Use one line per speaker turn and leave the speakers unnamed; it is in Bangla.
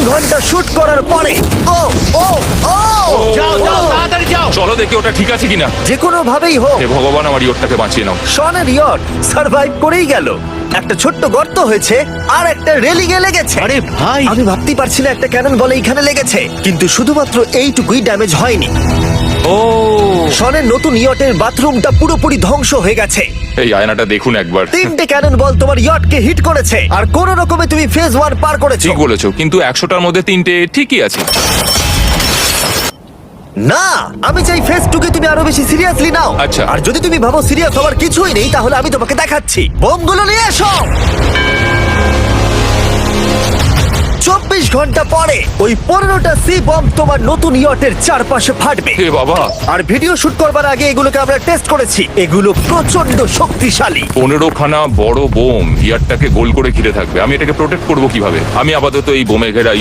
ঘন্টা শুট করার পরে ও ও ও
যাও যাও তাড়াতাড়ি যাও।
চলো দেখি ওটা ঠিক আছে কিনা।
যে কোনো ভাবেই হোক
হে ভগবান, আমার ইয়টটাকে বাঁচিয়ে নাও।
শনের ইয়ট সার্ভাইভ করেই গেল। একটা ছোট্ট গর্ত হয়েছে আর একটা রেলিং এ লেগেছে।
আরে ভাই,
আমি ভাবতেই পারছি না একটা ক্যানন বলে এখানে লেগেছে, কিন্তু শুধুমাত্র এইটুকুই ড্যামেজ হয়নি।
ও,
শনের নতুন ইয়টের বাথরুমটা পুরোপুরি ধ্বংস হয়ে গেছে।
এই আয়নাটা দেখুন একবার।
তিনটে ক্যানন বল তোমার ইয়টকে হিট করেছে, আর কোন রকমে তুমি ফেজ 1 পার করেছো।
ঠিক বলেছো, কিন্তু 100টার মধ্যে 3টে ঠিকই আছে।
না, আমি চাই ফেজ 2 কে তুমি আরো বেশি সিরিয়াসলি নাও।
আচ্ছা।
আর যদি তুমি ভাবো সিরিয়াস হওয়ার কিছুই নেই, তাহলে আমি তোমাকে দেখাচ্ছি। বোমগুলো নিয়ে এসো। 24 ঘন্টা পরে ওই 15টা সি বম্ব তোমার নতুন ইয়টের চারপাশে ফাটবে।
হে বাবা,
আর ভিডিও শুট করবার আগে এগুলোকে আমরা টেস্ট করেছি, এগুলো প্রচন্ড শক্তিশালী।
15খানা বড় বোম ইয়ারটাকে গোল করে ঘিরে থাকবে। আমি এটাকে প্রোটেক্ট করবো কিভাবে? আমি আপাতত এই বোমে ঘেরা